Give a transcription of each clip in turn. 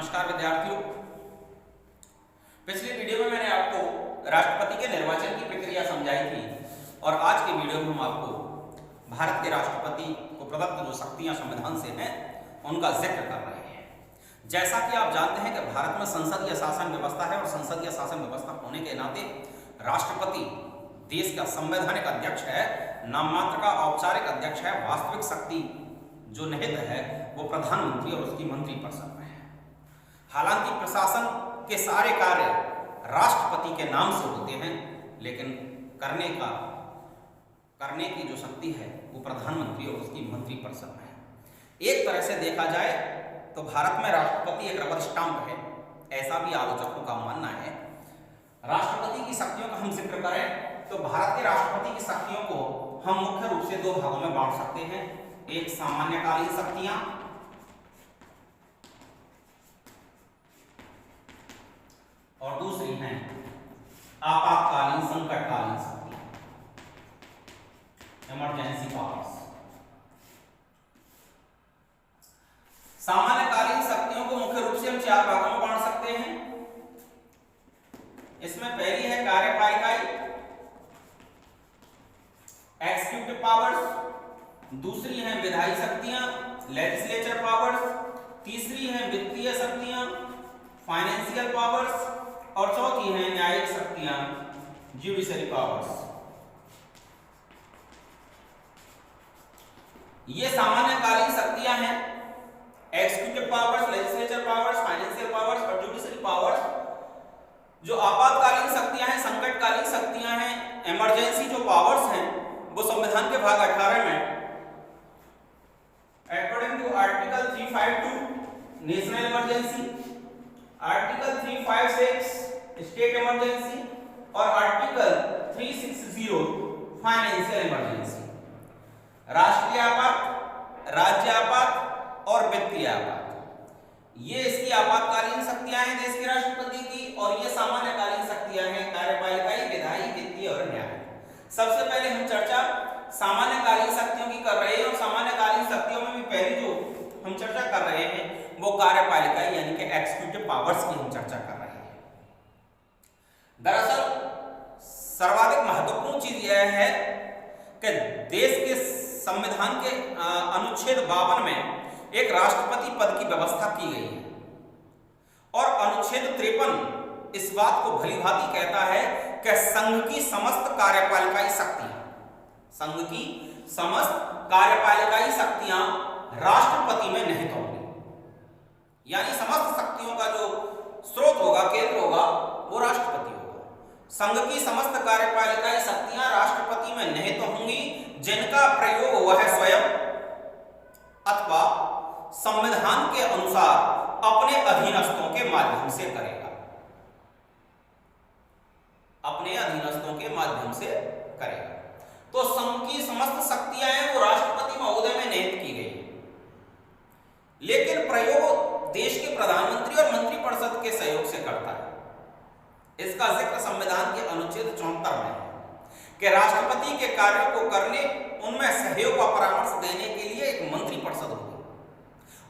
नमस्कार विद्यार्थियों। पिछली वीडियो में मैंने आपको राष्ट्रपति के निर्वाचन की प्रक्रिया समझाई थी और आज के वीडियो में हम आपको भारत के राष्ट्रपति को प्रदत्त जो शक्तियां संविधान से हैं उनका जिक्र कर रहे हैं। जैसा कि आप जानते हैं कि भारत में संसदीय शासन व्यवस्था है और संसदीय शासन व्यवस्था होने के नाते राष्ट्रपति देश का संवैधानिक अध्यक्ष है, नाम मात्र का औपचारिक अध्यक्ष है। वास्तविक शक्ति जो निहित है वो प्रधानमंत्री और उसकी मंत्रिपरिषद में है। हालांकि प्रशासन के सारे कार्य राष्ट्रपति के नाम से होते हैं, लेकिन करने की जो शक्ति है वो प्रधानमंत्री और उसकी मंत्रिपरिषद में है। एक तरह से देखा जाए तो भारत में राष्ट्रपति एक रबर स्टाम्प है, ऐसा भी आलोचकों का मानना है। राष्ट्रपति की शक्तियों का हम जिक्र करें तो भारत के राष्ट्रपति की शक्तियों को हम मुख्य रूप से दो भागों में बांट सकते हैं। एक सामान्यकालीन शक्तियां और दूसरी हैं आपातकालीन संकटकालीन शक्तियां, इमरजेंसी पावर्स। सामान्यकालीन शक्तियों को मुख्य रूप से हम चार भागों में बांट सकते हैं। इसमें पहली है कार्यपालिकाई एक्सिक्यूटिव पावर्स, दूसरी है विधायी शक्तियां लेजिस्लेचर पावर्स, तीसरी है वित्तीय शक्तियां फाइनेंशियल पावर्स और चौथी है न्यायिक शक्तियां जुडिशरी पावर्स। ये सामान्यकालीन शक्तियां हैं, executive powers, legislature powers, financial powers और जुडिशरी पावर्स। जो आपातकालीन शक्तियां हैं, संकटकालीन शक्तियां हैं, इमरजेंसी जो पावर्स हैं वो संविधान के भाग 18 में according to article 352 national emergency, article 356 state emergency और आर्टिकल 360 फाइनेंशियल इमरजेंसी। राष्ट्रीय आपात, राज्य आपात और वित्तीय आपात, ये इसकी आपातकालीन शक्तियां हैं देश के राष्ट्रपति की, और ये सामान्यकालीन शक्तियां हैं कार्यपालिकाई, विधायी, वित्तीय और न्यायिक। सबसे पहले हम चर्चा सामान्यकालीन शक्तियों की कर रहे हैं और सामान्यकालीन शक्तियों में भी पहली जो हम चर्चा कर रहे हैं वो कार्यपालिकाई यानी कि एक्सिक्यूटिव पावर्स की हम चर्चा कर रहे हैं। दरअसल सर्वाधिक महत्वपूर्ण चीज यह है कि देश के संविधान के अनुच्छेद 52 में एक राष्ट्रपति पद की व्यवस्था की गई है और अनुच्छेद 53 इस बात को भलीभांति कहता है कि संघ की समस्त कार्यपालिकाई शक्तियां राष्ट्रपति में निहित होंगी। यानी समस्त शक्तियों का जो स्रोत होगा, केंद्र होगा, वो राष्ट्रपति होगा। संघ की समस्त कार्यपालिकाई शक्तियां राष्ट्रपति में निहित होंगी, जिनका प्रयोग वह स्वयं अथवा संविधान के अनुसार अपने अधीनस्थों के माध्यम से करेगा। तो संघ की समस्त शक्तियां हैं वो राष्ट्रपति महोदय में निहित की गई, लेकिन प्रयोग देश के प्रधानमंत्री और मंत्रिपरिषद के सहयोग से करता है। इसका जिक्र संविधान के अनुच्छेद 74 में है कि राष्ट्रपति के कार्यों को करने, उनमें सहयोग व परामर्श देने के लिए एक मंत्रिपरिषद होगी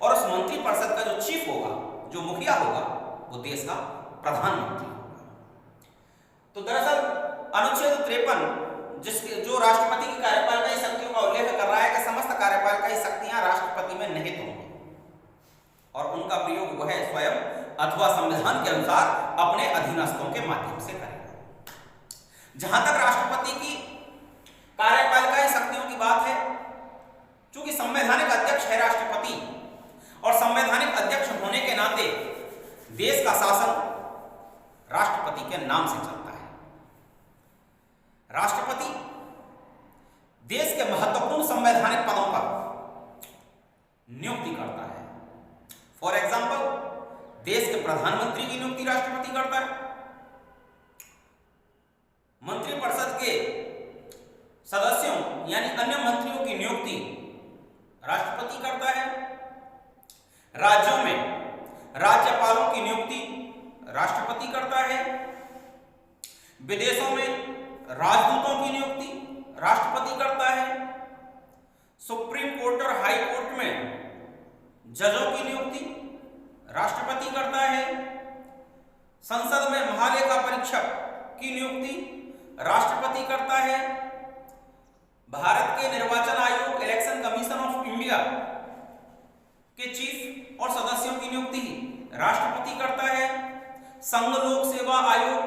और उस मंत्रिपरिषद का जो चीफ होगा, जो मुखिया होगा, वो देश का प्रधानमंत्री होगा। तो दरअसल अनुच्छेद 53 जो राष्ट्रपति की कार्यपालिकाई शक्तियों का उल्लेख कर रहा है कि समस्त कार्यपालिकाई शक्तियां राष्ट्रपति में निहित होंगी और उनका प्रयोग वह स्वयं अथवा संविधान के अनुसार अपने अधीनस्थों के माध्यम से करेगा। जहां तक राष्ट्रपति की कार्यपालिकाई शक्तियों की बात है, चूंकि संवैधानिक अध्यक्ष है राष्ट्रपति और संवैधानिक अध्यक्ष होने के नाते देश का शासन राष्ट्रपति के नाम से चलता है। राष्ट्रपति देश के महत्वपूर्ण संवैधानिक पदों पर नियुक्ति करता है। फॉर एग्जाम्पल, देश के प्रधानमंत्री की नियुक्ति राष्ट्रपति करता है, मंत्रिपरिषद के सदस्यों यानी अन्य मंत्रियों की नियुक्ति राष्ट्रपति करता है, राज्यों में राज्यपालों की नियुक्ति राष्ट्रपति करता है, विदेशों में राजदूतों की नियुक्ति राष्ट्रपति करता है, सुप्रीम कोर्ट और हाई कोर्ट में जजों की नियुक्ति राष्ट्रपति करता है। संसद में महालेखा परीक्षक की नियुक्ति राष्ट्रपति करता है। भारत के निर्वाचन आयोग इलेक्शन कमीशन ऑफ इंडिया के चीफ और सदस्यों की नियुक्ति राष्ट्रपति करता है। संघ लोक सेवा आयोग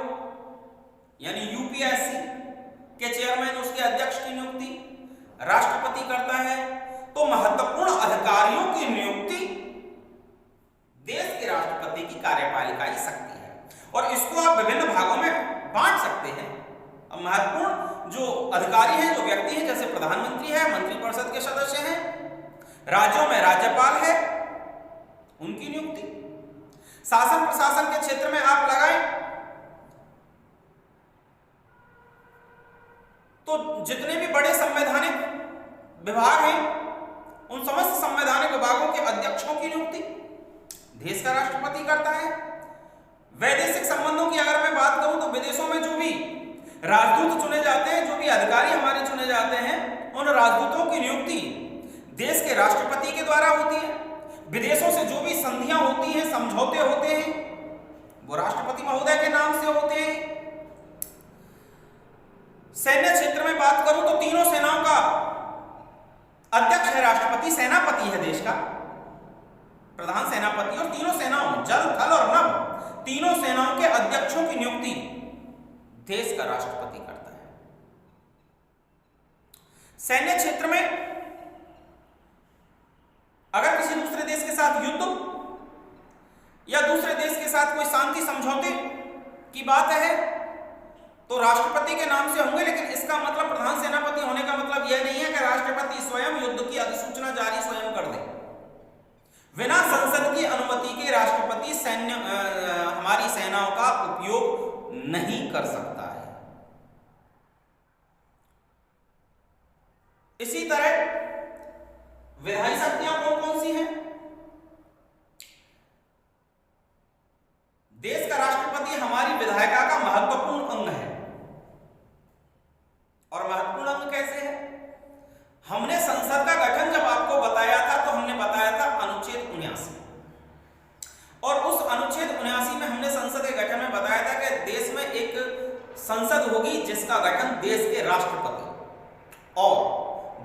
यानी यूपीएससी के चेयरमैन, उसके अध्यक्ष की नियुक्ति राष्ट्रपति करता है। तो महत्वपूर्ण अधिकारियों की नियुक्ति देश के राष्ट्रपति की कार्यपालिका ही शक्ति है, और इसको आप विभिन्न भागों में बांट सकते हैं। अब महत्वपूर्ण जो अधिकारी हैं, जो व्यक्ति हैं, जैसे प्रधानमंत्री है, मंत्रिपरिषद के सदस्य हैं, राज्यों में राज्यपाल है, उनकी नियुक्ति। शासन प्रशासन के क्षेत्र में आप लगाएं तो जितने भी बड़े संवैधानिक विभाग हैं, उन समस्त संवैधानिक विभागों के अध्यक्षों की नियुक्ति देश का राष्ट्रपति करता है। वैदेशिक संबंधों की अगर मैं बात करूं तो विदेशों में जो भी राजदूत चुने जाते हैं, जो भी अधिकारी हमारे चुने जाते हैं, उन राजदूतों की नियुक्ति देश के राष्ट्रपति के द्वारा होती है। विदेशों से जो भी संधियां होती हैं, समझौते होते हैं, वो राष्ट्रपति महोदय के नाम से होते हैं। सैन्य क्षेत्र में बात करूं तो तीनों सेनाओं का अध्यक्ष है राष्ट्रपति, सेनापति है देश का, प्रधान सेनापति, और तीनों सेनाओं जल, थल और नभ, तीनों सेनाओं के अध्यक्षों की नियुक्ति देश का राष्ट्रपति करता है। सैन्य क्षेत्र में अगर किसी दूसरे देश के साथ युद्ध या दूसरे देश के साथ कोई शांति समझौते की बात है तो राष्ट्रपति के नाम से होंगे, लेकिन इसका मतलब प्रधान सेनापति होने का मतलब यह नहीं है कि राष्ट्रपति स्वयं युद्ध की अधिसूचना जारी स्वयं कर दे। बिना संसद की अनुमति के राष्ट्रपति हमारी सेनाओं का उपयोग नहीं कर सकता है। इसी तरह विधायी शक्तियां कौन कौन सी हैं? देश का राष्ट्रपति हमारी विधायिका का महत्वपूर्ण अंग है। और महत्वपूर्ण अंग कैसे है? हमने संसद का गठन जब आपको बताया था तो हमने बताया था अनुच्छेद 79, और उस अनुच्छेद 79 में हमने संसद के गठन में बताया था कि देश में एक संसद होगी जिसका गठन देश के राष्ट्रपति और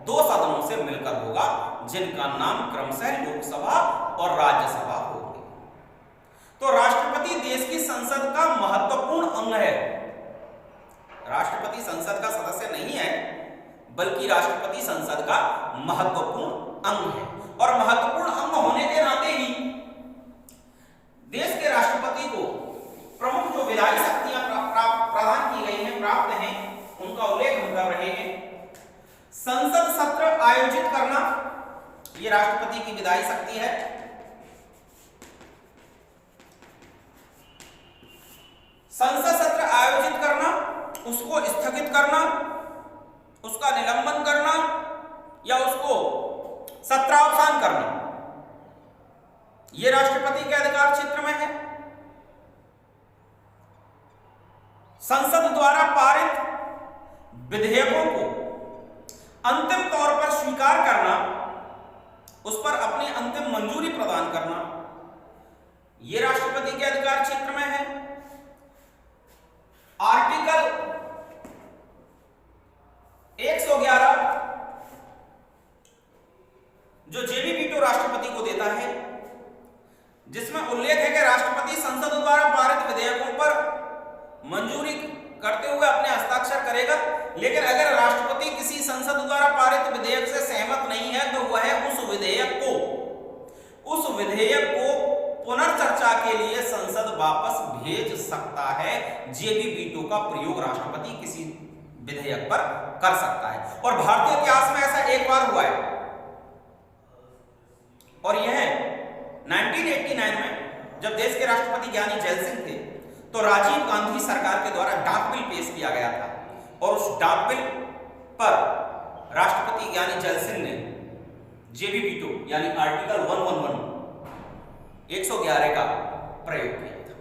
2 सदनों से मिलकर होगा, जिनका नाम क्रमशः लोकसभा और राज्यसभा होगी। तो राष्ट्रपति देश की संसद का महत्वपूर्ण अंग है। राष्ट्रपति संसद का सदस्य नहीं है, बल्कि राष्ट्रपति संसद का महत्वपूर्ण अंग है। और महत्वपूर्ण अंग होने के नाते ही देश के राष्ट्रपति को प्रमुख जो विधायी शक्तियां प्रदान की गई हैं, प्राप्त हैं, उनका उल्लेख हम कर रहे हैं। संसद सत्र आयोजित करना, यह राष्ट्रपति की विधायी शक्ति है। संसद सत्र आयोजित करना, उसको स्थगित करना, उसका निलंबन करना या उसको सत्रावसान करना, यह राष्ट्रपति के अधिकार क्षेत्र में है। संसद द्वारा पारित विधेयकों को अंतिम तौर पर स्वीकार करना, उस पर अपनी अंतिम मंजूरी प्रदान करना, यह राष्ट्रपति के अधिकार क्षेत्र में है। आर्टिकल 111 जो जेबी वीटो राष्ट्रपति को देता है, जिसमें उल्लेख है कि राष्ट्रपति संसद द्वारा पारित विधेयकों पर मंजूरी करते हुए अपने हस्ताक्षर करेगा, लेकिन अगर राष्ट्रपति किसी संसद द्वारा पारित विधेयक से सहमत नहीं है तो वह उस विधेयक को पुनर्चर्चा के लिए संसद वापस भेज सकता है। जेबी वीटो का प्रयोग राष्ट्रपति किसी विधेयक पर कर सकता है, और भारतीय इतिहास में ऐसा एक बार हुआ है, और यह 1989 में जब देश के राष्ट्रपति ज्ञानी जैल सिंह थे तो राजीव गांधी सरकार के द्वारा डाक बिल पेश किया गया था, और उस डाक बिल पर राष्ट्रपति ज्ञानी जैल सिंह ने जेबी वीटो यानी आर्टिकल 111 का प्रयोग किया था।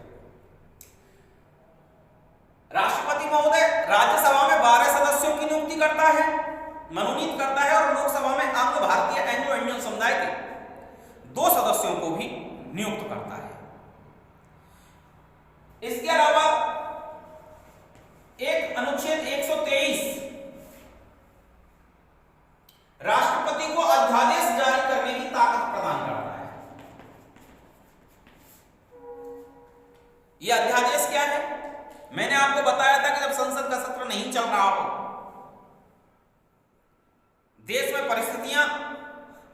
राष्ट्रपति महोदय राज्यसभा में 12 सदस्यों की नियुक्ति करता है, मनोनीत करता है, और लोकसभा में भारतीय एंग्लो इंडियन समुदाय के 2 सदस्यों को भी नियुक्त करता है। इसके अलावा एक अनुच्छेद 123 राष्ट्रपति को अध्यादेश जारी करने की ताकत प्रदान करता है। यह अध्यादेश क्या है? मैंने आपको बताया था कि जब संसद का सत्र नहीं चल रहा हो, देश में परिस्थितियां,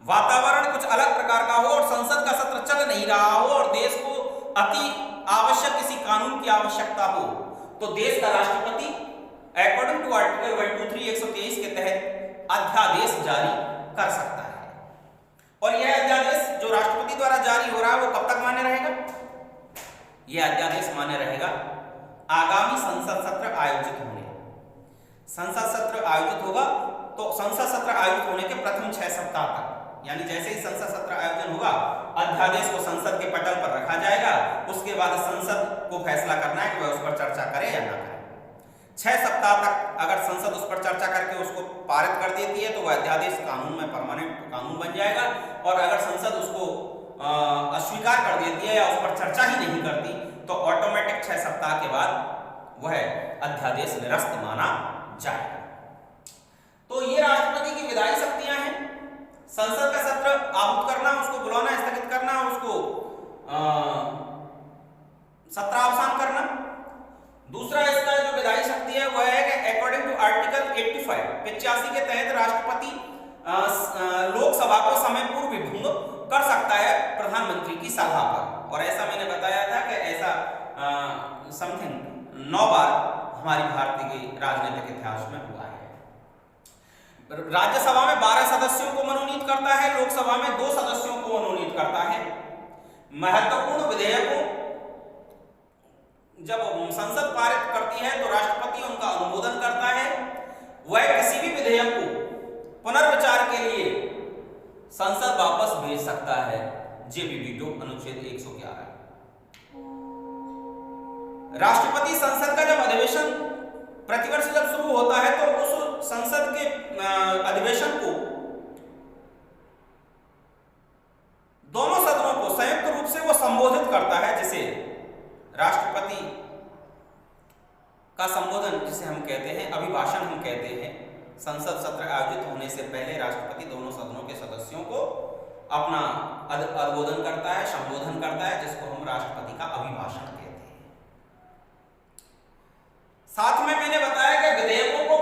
वातावरण कुछ अलग प्रकार का हो और संसद का सत्र चल नहीं रहा हो और देश को अति आवश्यक किसी कानून की आवश्यकता हो, तो देश का राष्ट्रपति अकॉर्डिंग टू आर्टिकल 123 123 के तहत अध्यादेश जारी कर सकता है। और यह अध्यादेश जो राष्ट्रपति द्वारा जारी हो रहा है वो कब तक मान्य रहेगा? यह अध्यादेश मान्य रहेगा आगामी संसद सत्र आयोजित होने। संसद सत्र आयोजित होगा तो संसद सत्र आयोजित होने के प्रथम 6 सप्ताह तक, यानी जैसे ही संसद सत्र आयोजन होगा अध्यादेश को संसद के पटल पर रखा जाएगा। उसके बाद संसद को फैसला करना है कि वह उस पर चर्चा करे या ना करे। 6 सप्ताह तक अगर संसद उस पर चर्चा करके उसको पारित कर देती है तो वह अध्यादेश कानून में परमानेंट कानून बन जाएगा। और अगर संसद उसको अस्वीकार कर देती है या उस पर चर्चा ही नहीं करती तो ऑटोमेटिक 6 सप्ताह के बाद वह अध्यादेश निरस्त माना जाएगा। तो ये राष्ट्रपति की विधायी शक्तियां हैं। संसद का सत्र आहूत करना, उसको बुलाना, स्थगित करना, उसको सत्रावसान करना। दूसरा इसका जो विधायी शक्ति है वह है कि अकॉर्डिंग टू आर्टिकल 85 के तहत राष्ट्रपति लोकसभा को समय पूर्व भंग कर सकता है प्रधानमंत्री की सलाह पर। और ऐसा मैंने बताया था कि ऐसा समथिंग 9 बार हमारी भारतीय राजनीतिक इतिहास में हुआ है। राज्यसभा में 12 सदस्यों को मनोनीत करता है, लोकसभा में 2 सदस्यों को मनोनीत करता है। महत्वपूर्ण विधेयकों जब संसद पारित करती है तो राष्ट्रपति उनका अनुमोदन करता है। वह किसी भी विधेयक को पुनर्विचार के लिए संसद वापस भेज सकता है। जेबी वीटो अनुच्छेद 111। राष्ट्रपति संसद का जब अधिवेशन प्रतिवर्ष जब शुरू होता है तो उस संसद के अधिवेशन को दोनों सदनों को संयुक्त रूप से वो संबोधित करता है, जिसे राष्ट्रपति का संबोधन जिसे हम कहते हैं अभिभाषण हम कहते हैं। संसद सत्र आयोजित होने से पहले राष्ट्रपति दोनों सदनों के सदस्यों को अपना अनुमोदन करता है, संबोधन करता है, जिसको हम राष्ट्रपति का अभिभाषण कहते हैं। साथ में मैंने बताया कि विधेयकों को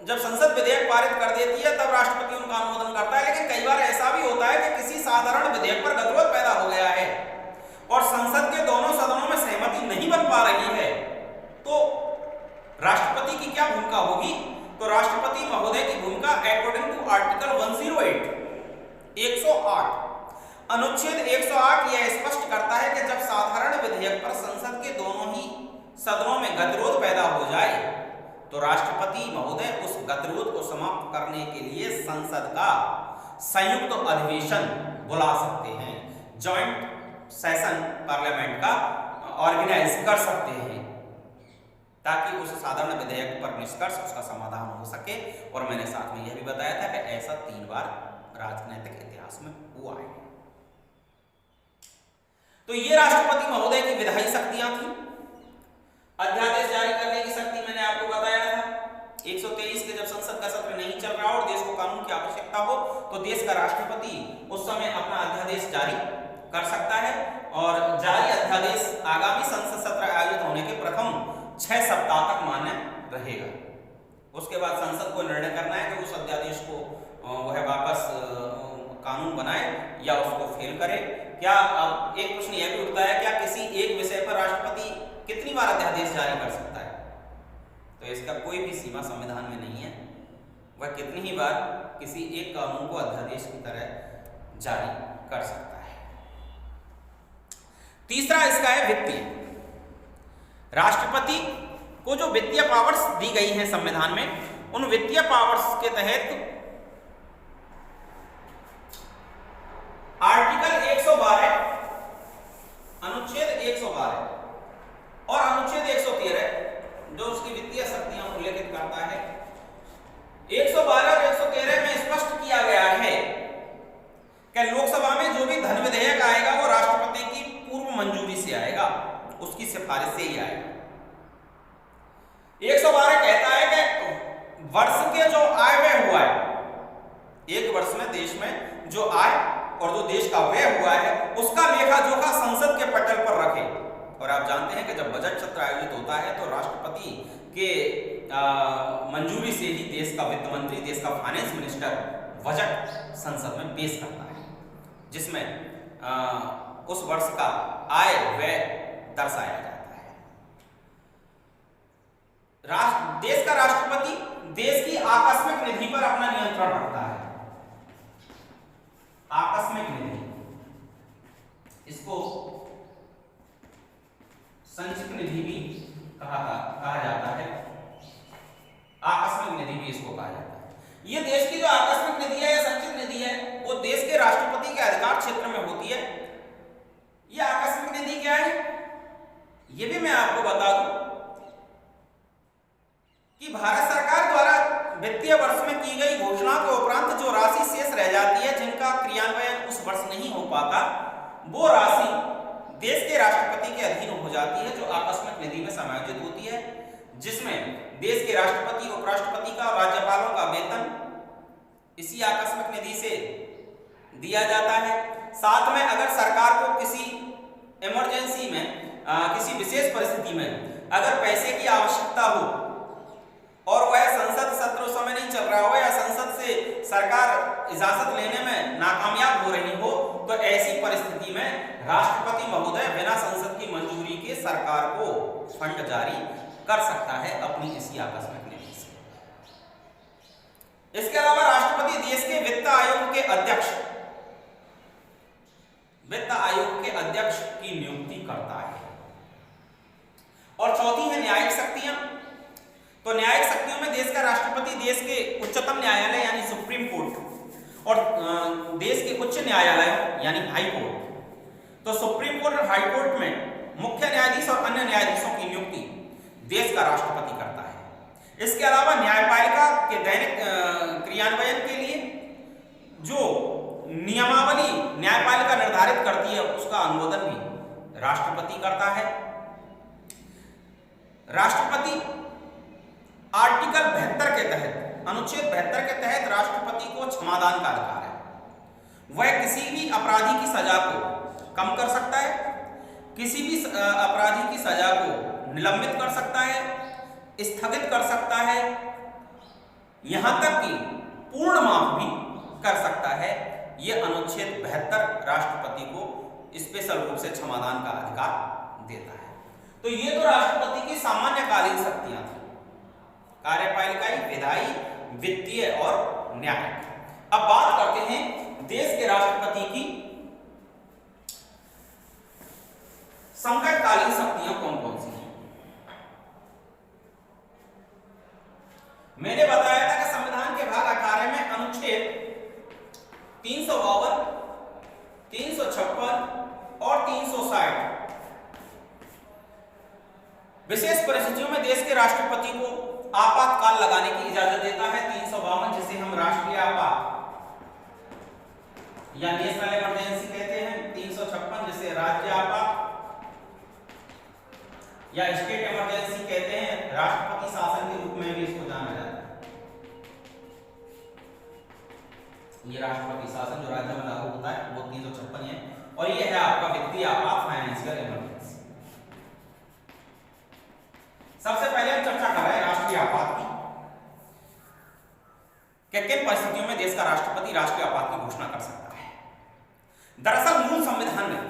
जब संसद विधेयक पारित कर देती है तब राष्ट्रपति उनका अनुमोदन करता है। लेकिन कई बार ऐसा भी होता है कि किसी साधारण विधेयक पर गतिरोध पैदा हो गया है और संसद के दोनों सदनों में सहमति नहीं बन पा रही है, तो राष्ट्रपति की क्या भूमिका होगी? तो राष्ट्रपति महोदय की भूमिका अकॉर्डिंग टू आर्टिकल 108 अनुच्छेद 108 यह स्पष्ट करता है कि जब साधारण विधेयक पर संसद के दोनों ही सदनों में गतिरोध पैदा हो जाए तो राष्ट्रपति महोदय उस गतिरोध को समाप्त करने के लिए संसद का संयुक्त अधिवेशन बुला सकते हैं, जॉइंट सेशन पार्लियामेंट का ऑर्गेनाइज कर सकते हैं, ताकि उस साधारण विधेयक पर निष्कर्ष उसका समाधान हो सके। और मैंने साथ में यह भी बताया था कि ऐसा 3 बार राजनीतिक इतिहास में हुआ है। तो ये राष्ट्रपति महोदय की विधायी शक्तियां थी। अध्यादेश जारी करने की शक्ति मैंने आपको बताया था 123 के जब संसद का सत्र नहीं चल रहा और देश को कानून की आवश्यकता हो तो देश का राष्ट्रपति उस समय अपना अध्यादेश जारी कर सकता है। और जारी अध्यादेश आगामी संसद सत्र आयोजित होने के प्रथम 6 सप्ताह तक मान्य रहेगा। उसके बाद संसद को निर्णय करना है कि उस अध्यादेश को वह वापस कानून बनाए या उसको फेल करे। क्या अब एक प्रश्न यह भी उठता है, क्या किसी एक विषय पर राष्ट्रपति कितनी बार अध्यादेश जारी कर सकता है? तो इसका कोई भी सीमा संविधान में नहीं है। वह कितनी ही बार किसी एक कानून को अध्यादेश की तरह जारी कर सकता है। तीसरा इसका है वित्तीय। राष्ट्रपति को जो वित्तीय पावर्स दी गई हैं संविधान में, उन वित्तीय पावर्स के तहत आर्टिकल 112 अनुच्छेद 112 और अनुच्छेद 113 जो उसकी वित्तीय शक्तियां उल्लेखित करता है। 112 और 113 में स्पष्ट किया गया है कि लोकसभा में जो भी धन विधेयक आएगा वो राष्ट्रपति की पूर्व मंजूरी से आएगा उसकी सिफारिश से ही आएगा। 112 कहता है कि वर्ष के जो आय व्यय हुआ है, एक वर्ष में देश में जो आय और जो देश का व्यय हुआ है उसका लेखा जोखा संसद के पटल पर रखे। और आप जानते हैं कि जब बजट सत्र आयोजित होता है तो राष्ट्रपति के मंजूरी से ही देश का वित्त मंत्री, देश का फाइनेंस मिनिस्टर बजट संसद में पेश करता है, जिसमें उस वर्ष का आय व्यय दर्शाया जाता है। देश का राष्ट्रपति देश की आकस्मिक निधि पर अपना नियंत्रण रखता है। आकस्मिक निधि, इसको संचित निधि भी कहा जाता है। आकस्मिक निधि भी इसको कहा जाता है। ये देश की जो आकस्मिक निधि है या संचित निधि है वो देश के राष्ट्रपति के अधिकार क्षेत्र में होती है। ये आकस्मिक निधि क्या है ये भी मैं आपको बता दूं कि भारत सरकार द्वारा वित्तीय वर्ष में की गई घोषणा के उपरांत जो राशि शेष रह जाती है, जिनका क्रियान्वयन उस वर्ष नहीं हो पाता, वो राशि देश के राष्ट्रपति के अधीन हो जाती है, जो आकस्मिक निधि में समायोजित होती है, जिसमें देश के राष्ट्रपति, उपराष्ट्रपति का और राज्यपालों का वेतन इसी आकस्मिक निधि से दिया जाता है। साथ में अगर सरकार को किसी इमरजेंसी में, किसी विशेष परिस्थिति में अगर पैसे की आवश्यकता हो और वह संसद सत्र उस समय नहीं चल रहा हो या संसद से सरकार इजाजत लेने में नाकामयाब हो रही हो, तो ऐसी परिस्थिति में राष्ट्रपति महोदय बिना संसद की मंजूरी के सरकार को फंड जारी कर सकता है अपनी इसी आकस्मिक निधि से। इसके अलावा राष्ट्रपति देश के वित्त आयोग के अध्यक्ष की नियुक्ति करता है। और चौथी है न्यायिक शक्तियां। तो न्यायिक शक्तियों में देश का राष्ट्रपति देश के उच्चतम न्यायालय यानी सुप्रीम कोर्ट और देश के उच्च न्यायालय यानी हाई कोर्ट, तो सुप्रीम कोर्ट और हाई कोर्ट में मुख्य न्यायाधीश और अन्य न्यायाधीशों की नियुक्ति देश का राष्ट्रपति करता है। इसके अलावा न्यायपालिका के दैनिक क्रियान्वयन के लिए जो नियमावली न्यायपालिका निर्धारित करती है उसका अनुमोदन भी राष्ट्रपति करता है। राष्ट्रपति आर्टिकल 72 के तहत, अनुच्छेद 72 के तहत राष्ट्रपति को क्षमादान का अधिकार है। वह किसी भी अपराधी की सजा को कम कर सकता है, किसी भी अपराधी की सजा को निलंबित कर सकता है, स्थगित कर सकता है, यहां तक कि पूर्ण माफ भी कर सकता है। यह अनुच्छेद 72 राष्ट्रपति को स्पेशल रूप से क्षमादान का अधिकार देता है। तो ये तो राष्ट्रपति की सामान्यकालीन शक्तियां थी, कार्यपालिकाई, विधायी, वित्तीय और न्यायिक। अब बात करते हैं देश के राष्ट्रपति की संकटकालीन शक्तियां कौन कौन सी हैं। मैंने बताया था कि संविधान के भाग 18 में अनुच्छेद 352, 356 और 360 विशेष परिस्थितियों में देश के राष्ट्रपति को आपातकाल लगाने की इजाजत देता है। 352 जिसे हम राष्ट्रीय आपात या नेशनल इमरजेंसी कहते हैं, 356 जिसे राज्य आपात या स्टेट इमरजेंसी कहते हैं, राष्ट्रपति शासन के रूप में भी इसको जाना जाता है। ये राष्ट्रपति शासन जो राज्य में लागू होता है वो 356 है। और ये है आपका वित्तीय आपात, फाइनेंशियल इमरजेंसी। सबसे पहले हम चर्चा कर रहे हैं राष्ट्रीय आपात की, किन परिस्थितियों में देश का राष्ट्रपति राष्ट्रीय आपात की घोषणा कर सकता है। दरअसल मूल संविधान में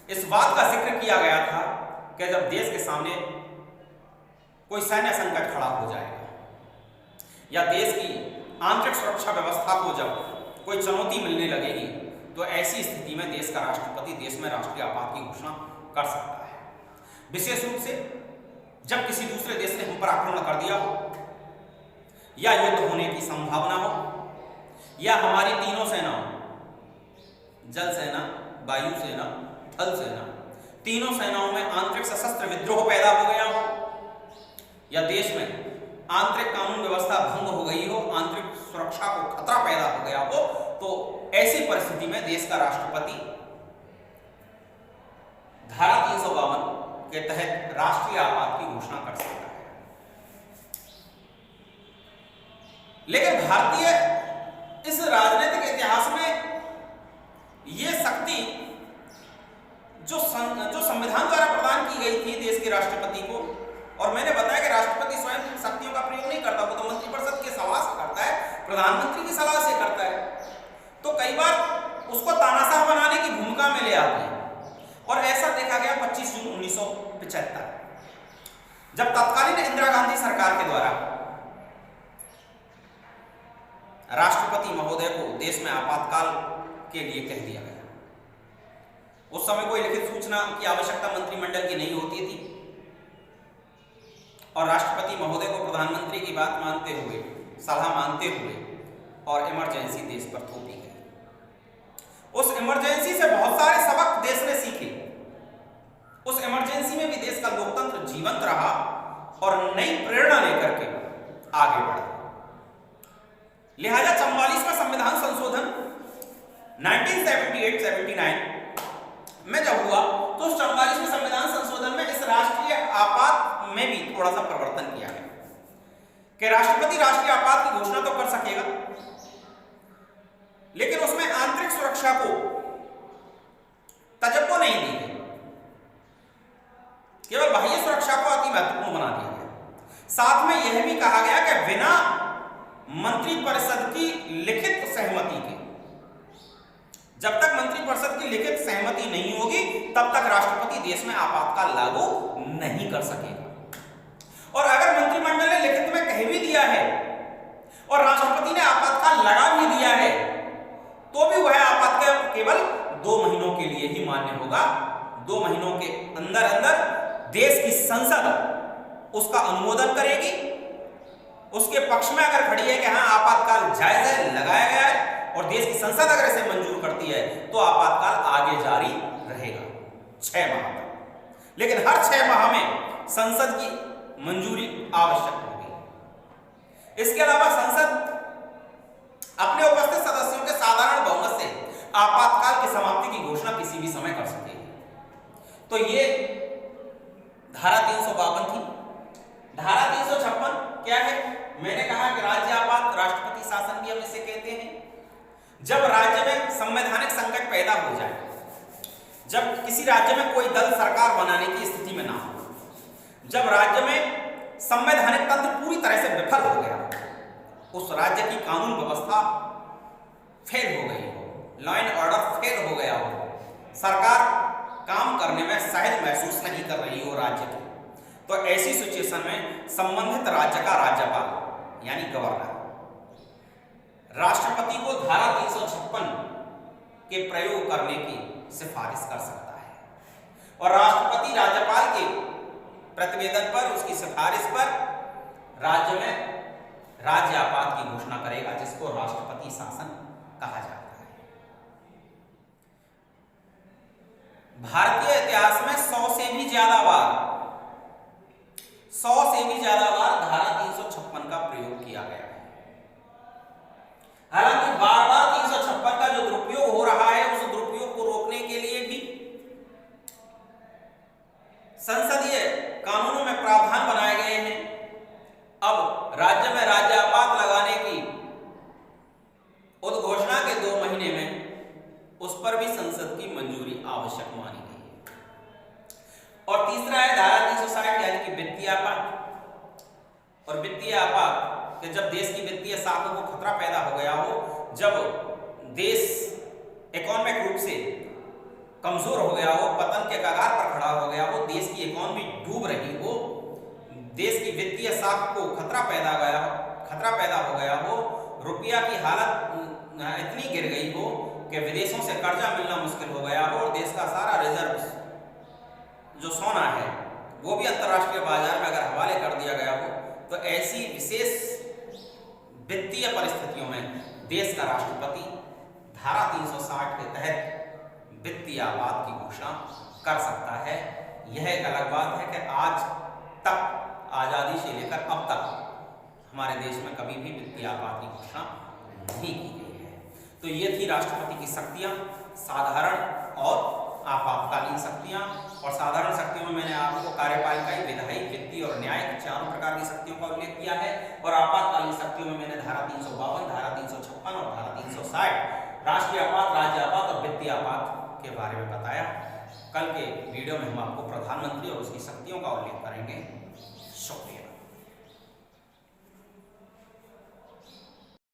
इस बात का जिक्र किया गया था कि जब देश के सामने कोई सैन्य संकट खड़ा हो जाएगा या देश की आंतरिक सुरक्षा व्यवस्था को जब कोई चुनौती मिलने लगेगी, तो ऐसी स्थिति में देश का राष्ट्रपति देश में राष्ट्रीय आपात की घोषणा कर सकता है। विशेष रूप से जब किसी दूसरे देश ने हम पर आक्रमण कर दिया हो या युद्ध होने की संभावना हो या हमारी तीनों सेनाओं, जल सेना, वायु सेना, थल सेना, तीनों सेनाओं में आंतरिक सशस्त्र विद्रोह पैदा हो गया हो या देश में आंतरिक कानून व्यवस्था भंग हो गई हो, आंतरिक सुरक्षा को खतरा पैदा हो गया हो, तो ऐसी परिस्थिति में देश का राष्ट्रपति धारा 352 के तहत राष्ट्रीय आपात की घोषणा कर सकता है। लेकिन भारतीय इस राजनीतिक इतिहास में यह शक्ति जो संविधान द्वारा प्रदान की गई थी देश के राष्ट्रपति को, और मैंने बताया कि राष्ट्रपति स्वयं शक्तियों का प्रयोग नहीं करता, वो तो मंत्रिपरिषद के सलाह से करता है, प्रधानमंत्री की सलाह से करता है, तो कई बार उसको तानाशाह बनाने की भूमिका में ले आती है। और ऐसा देखा गया 25 जून 1975, जब तत्कालीन इंदिरा गांधी सरकार के द्वारा राष्ट्रपति महोदय को देश में आपातकाल के लिए कह दिया गया। उस समय कोई लिखित सूचना की आवश्यकता मंत्रिमंडल की नहीं होती थी और राष्ट्रपति महोदय को प्रधानमंत्री की बात मानते हुए, सलाह मानते हुए और इमरजेंसी देश पर थोपी गई। उस इमरजेंसी से बहुत सारे सबक देश ने सीखे। उस इमरजेंसी में भी देश का लोकतंत्र जीवंत रहा और नई प्रेरणा लेकर के आगे बढ़ा। लिहाजा 44वां संविधान संशोधन 1978-79 में जब हुआ तो उस 44वें संविधान संशोधन में इस राष्ट्रीय आपात में भी थोड़ा सा परिवर्तन किया गया कि राष्ट्रपति राष्ट्रीय आपात की घोषणा तो कर सकेगा, लेकिन उसमें आंतरिक सुरक्षा को तवज्जो नहीं दी गई, केवल बाह्य सुरक्षा को अति महत्वपूर्ण बना दिया गया। साथ में यह भी कहा गया कि बिना मंत्रिपरिषद की लिखित सहमति के, जब तक मंत्रिपरिषद की लिखित सहमति नहीं होगी तब तक राष्ट्रपति देश में आपातकाल लागू नहीं कर सकेगा। और अगर मंत्रिमंडल ने लिखित में कह भी दिया है और राष्ट्रपति ने आपातकाल लगा भी दिया है तो भी वह आपातकाल केवल 2 महीनों के लिए ही मान्य होगा। 2 महीनों के अंदर अंदर देश की संसद उसका अनुमोदन करेगी। उसके पक्ष में अगर खड़ी है कि हाँ आपातकाल जायज है, लगाया गया है, और देश की संसद अगर इसे मंजूर करती है तो आपातकाल आगे जारी रहेगा 6 माह तक। लेकिन हर 6 माह में संसद की मंजूरी आवश्यक होगी। इसके अलावा संसद अपने उपस्थित सदस्यों के साधारण बहुमत से आपातकाल की समाप्ति की घोषणा किसी भी समय कर सकेगी। तो ये धारा 352 थी। धारा 356 क्या है? मैंने कहा कि राज्य आपात, राष्ट्रपति शासन भी हम इसे कहते हैं। जब राज्य में संवैधानिक संकट पैदा हो जाए, जब किसी राज्य में कोई दल सरकार बनाने की स्थिति में ना हो, जब राज्य में संवैधानिक तंत्र पूरी तरह से विफल हो गया, उस राज्य की कानून व्यवस्था फेल हो गई हो, लॉ एंड ऑर्डर फेल हो गया हो, सरकार काम करने में सहज महसूस नहीं कर रही हो राज्य की, तो ऐसी सिचुएशन में संबंधित राज्य का राज्यपाल यानी गवर्नर राष्ट्रपति को धारा 356 के प्रयोग करने की सिफारिश कर सकता है और राष्ट्रपति राज्यपाल के प्रतिवेदन पर, उसकी सिफारिश पर राज्य में राज्य आपात की घोषणा करेगा, जिसको राष्ट्रपति शासन कहा जाता है। भारतीय इतिहास में 100 से भी ज्यादा बार धारा 356 का प्रयोग किया गया है। हालांकि बार बार 356 का जो दुरुपयोग हो रहा है, उस दुरुपयोग को रोकने के लिए भी संसदीय कानूनों में प्रावधान बनाए गए हैं। अब राज्य में राज्य आपात लगाने की उद्घोषणा के 2 महीने में उस पर भी संसद की मंजूरी आवश्यक मानी गई है। और तीसरा है धारा 360 यानी कि वित्तीय आपात। और वित्तीय आपात कि जब देश की वित्तीय साख को खतरा पैदा हो गया हो, जब देश इकोनॉमिक रूप से कमजोर हो गया हो, पतन के कगार पर खड़ा हो गया हो, देश की इकोनॉमी डूब रही हो, देश की वित्तीय साख को खतरा पैदा हो गया हो, रुपया की हालत इतनी गिर गई हो कि विदेशों से कर्जा मिलना मुश्किल हो गया हो और देश का सारा रिजर्व जो सोना है वो भी अंतर्राष्ट्रीय बाजार में अगर हवाले कर दिया गया हो, तो ऐसी विशेष वित्तीय परिस्थितियों में देश का राष्ट्रपति धारा 360 के तहत वित्तीय आपात की घोषणा कर सकता है। यह एक अलग बात है कि आज तक, आजादी से लेकर अब तक हमारे देश में कभी भी वित्तीय आपात की घोषणा नहीं की गई है। तो ये थी राष्ट्रपति की शक्तियां, साधारण और आपातकालीन शक्तियां। और साधारण शक्तियों में मैंने आपको कार्यपालिकाई, विधायी, वित्तीय और न्यायिक चारों प्रकार की शक्तियों का उल्लेख किया है। और आपातकालीन शक्तियों में मैंने धारा 352, धारा 356 और धारा 360 राष्ट्रीय आपात, राज्य आपात और वित्तीय आपात के बारे में बताया। कल के वीडियो में हम आपको प्रधानमंत्री और उसकी शक्तियों का उल्लेख करेंगे। शुक्रिया।